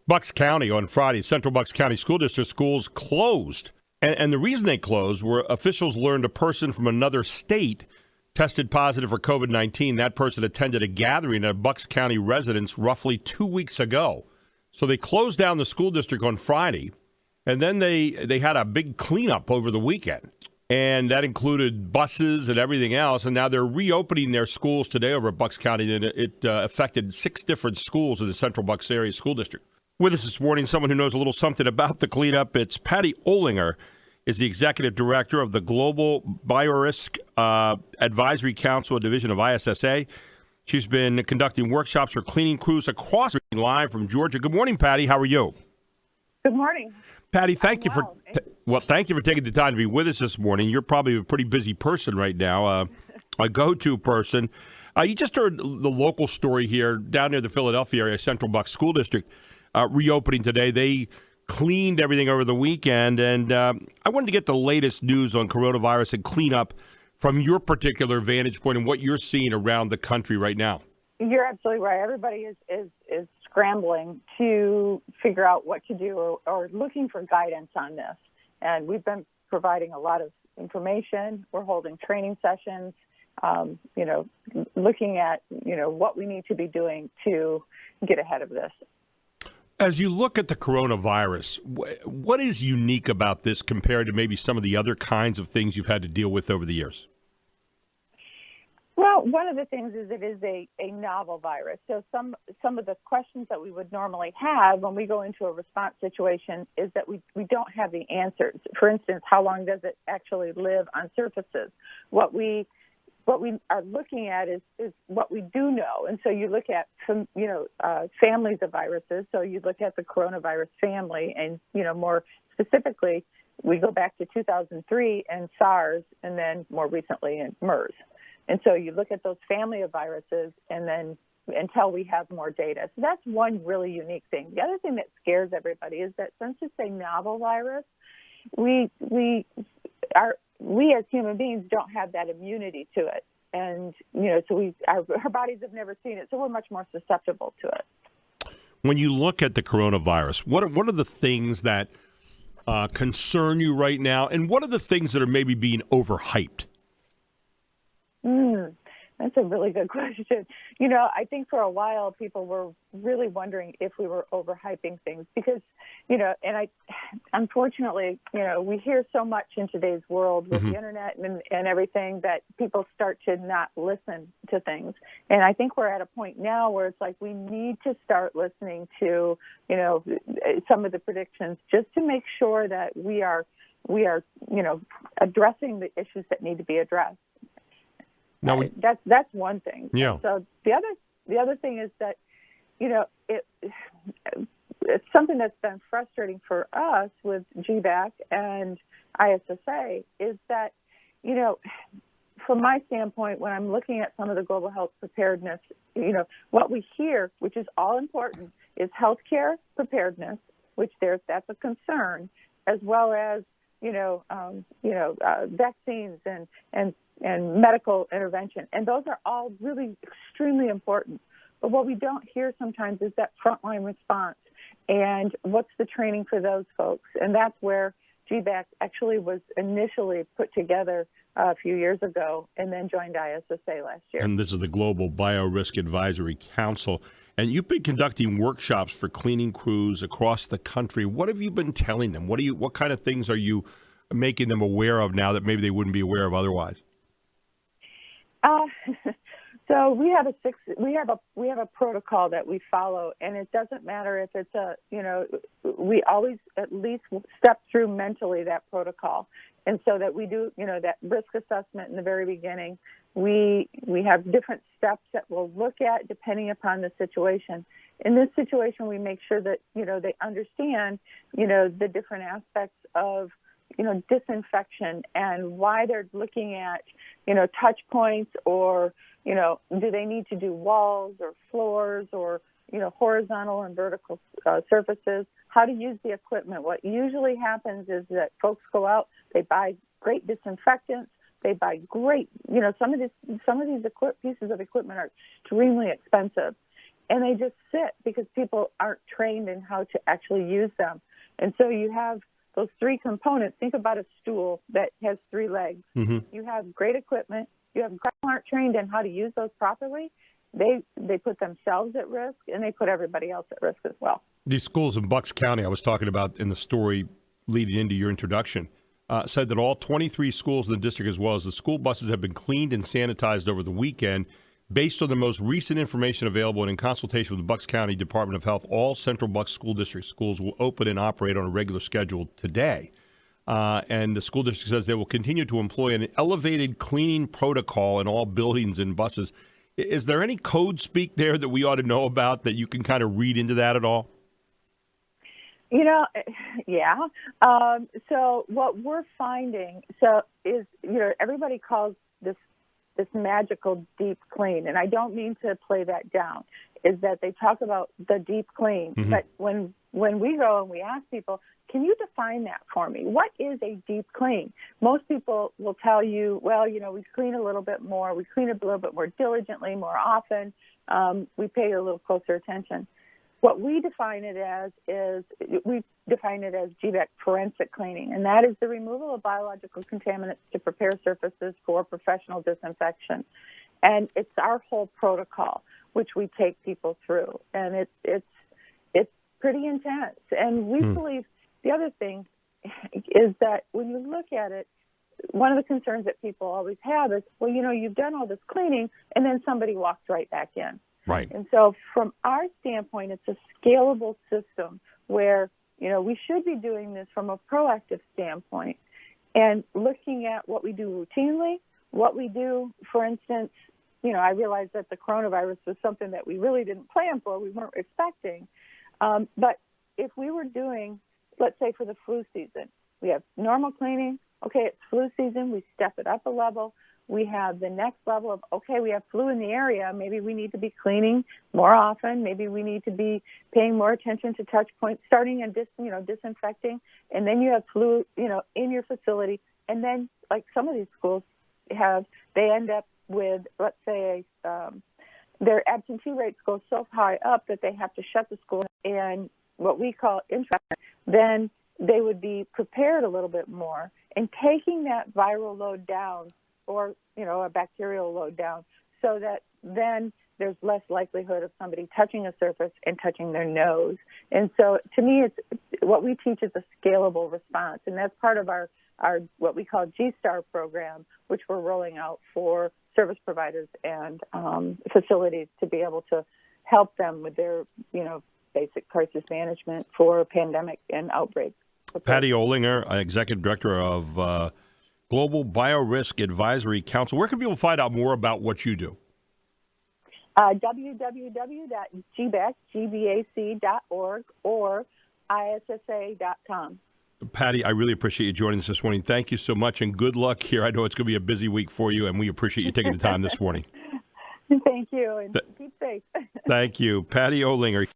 Bucks County on Friday, Central Bucks County School District schools closed. And the reason they closed were officials learned a person from another state tested positive for COVID-19. That person attended a gathering at a Bucks County residence roughly 2 weeks ago. So they closed down the school district on Friday, and then they had a big cleanup over the weekend. And that included buses and everything else. And now they're reopening their schools today over at Bucks County. And it affected 6 different schools in the Central Bucks area school district. With us this morning, someone who knows a little something about the cleanup. It's Patty Olinger, is the executive director of the Global Biorisk Advisory Council, a division of ISSA. She's been conducting workshops for cleaning crews across the live from Georgia. Good morning, Patty. How are you? Good morning. Patty, thank you for taking the time to be with us this morning. You're probably a pretty busy person right now, a go-to person. You just heard the local story here down near the Philadelphia area, Central Bucks School District, reopening today. They cleaned everything over the weekend, and I wanted to get the latest news on coronavirus and cleanup from your particular vantage point and what you're seeing around the country right now. You're absolutely right. Everybody is scrambling to figure out what to do or looking for guidance on this. And we've been providing a lot of information. We're holding training sessions, looking at, what we need to be doing to get ahead of this. As you look at the coronavirus, what is unique about this compared to maybe some of the other kinds of things you've had to deal with over the years? Well, one of the things is it is a novel virus. So some of the questions that we would normally have when we go into a response situation is that we don't have the answers. For instance, how long does it actually live on surfaces? What we are looking at is what we do know. And so you look at some, families of viruses. So you look at the coronavirus family and, more specifically, we go back to 2003 and SARS and then more recently in MERS. And so you look at those family of viruses and then until we have more data. So that's one really unique thing. The other thing that scares everybody is that since it's a novel virus, we as human beings don't have that immunity to it. And, so our bodies have never seen it, so we're much more susceptible to it. When you look at the coronavirus, what are the things that concern you right now, and what are the things that are maybe being overhyped? That's a really good question. I think for a while people were really wondering if we were overhyping things because, unfortunately, we hear so much in today's world with the internet and everything that people start to not listen to things. And I think we're at a point now where it's like we need to start listening to, some of the predictions just to make sure that we are, addressing the issues that need to be addressed. Now that's one thing. Yeah. So the other thing is that, it's something that's been frustrating for us with GBAC and ISSA is that, from my standpoint, when I'm looking at some of the global health preparedness, what we hear, which is all important, is healthcare preparedness, which that's a concern, as well as vaccines and medical intervention. And those are all really extremely important. But what we don't hear sometimes is that frontline response and what's the training for those folks. And that's where GBAC actually was initially put together a few years ago and then joined ISSA last year. And this is the Global Biorisk Advisory Council. And you've been conducting workshops for cleaning crews across the country. What have you been telling them? What kind of things are you making them aware of now that maybe they wouldn't be aware of otherwise? So we have a protocol that we follow, and it doesn't matter if it's we always at least step through mentally that protocol, and so that we do that risk assessment in the very beginning. We have different steps that we'll look at depending upon the situation. In this situation, we make sure that they understand the different aspects of disinfection and why they're looking at touch points or do they need to do walls or floors or horizontal and vertical surfaces, how to use the equipment. What usually happens is that folks go out, they buy great disinfectants, they buy great, some of these pieces of equipment are extremely expensive. and they just sit because people aren't trained in how to actually use them. And so you have those three components. Think about a stool that has three legs. Mm-hmm. You have great equipment. You have guys who aren't trained in how to use those properly. They put themselves at risk, and they put everybody else at risk as well. These schools in Bucks County I was talking about in the story leading into your introduction said that all 23 schools in the district, as well as the school buses, have been cleaned and sanitized over the weekend. Based on the most recent information available and in consultation with the Bucks County Department of Health, all Central Bucks School District schools will open and operate on a regular schedule today. And the school district says they will continue to employ an elevated cleaning protocol in all buildings and buses. Is there any code speak there that we ought to know about that you can kind of read into that at all? Yeah. So what we're finding is, everybody calls this magical deep clean, and I don't mean to play that down, is that they talk about the deep clean. Mm-hmm. But when we go and we ask people, can you define that for me? What is a deep clean? Most people will tell you, well, we clean a little bit more. We clean a little bit more diligently, more often. We pay a little closer attention. What we define it as GBAC forensic cleaning, and that is the removal of biological contaminants to prepare surfaces for professional disinfection. And it's our whole protocol, which we take people through, and it's pretty intense. And we believe the other thing is that when you look at it, one of the concerns that people always have is, well, you've done all this cleaning, and then somebody walks right back in. Right. And so from our standpoint, it's a scalable system where, we should be doing this from a proactive standpoint and looking at what we do routinely, what we do, for instance, I realized that the coronavirus was something that we really didn't plan for, we weren't expecting. But if we were doing, let's say for the flu season, we have normal cleaning, okay, it's flu season, we step it up a level. We have the next level of, okay, we have flu in the area. Maybe we need to be cleaning more often. Maybe we need to be paying more attention to touch points, starting and disinfecting. And then you have flu, in your facility. And then, like some of these schools they end up with, let's say, their absentee rates go so high up that they have to shut the school. And what we call intramural, then they would be prepared a little bit more and taking that viral load down, or, a bacterial load down, so that then there's less likelihood of somebody touching a surface and touching their nose. And so to me, it's what we teach is a scalable response. And that's part of our what we call G-STAR program, which we're rolling out for service providers and facilities to be able to help them with their, basic crisis management for pandemic and outbreak. Patty Olinger, Executive Director of Global Biorisk Advisory Council. Where can people find out more about what you do? www.gbac.org or issa.com. Patty, I really appreciate you joining us this morning. Thank you so much, and good luck here. I know it's going to be a busy week for you, and we appreciate you taking the time this morning. Thank you, and keep safe. Thank you. Patty Olinger.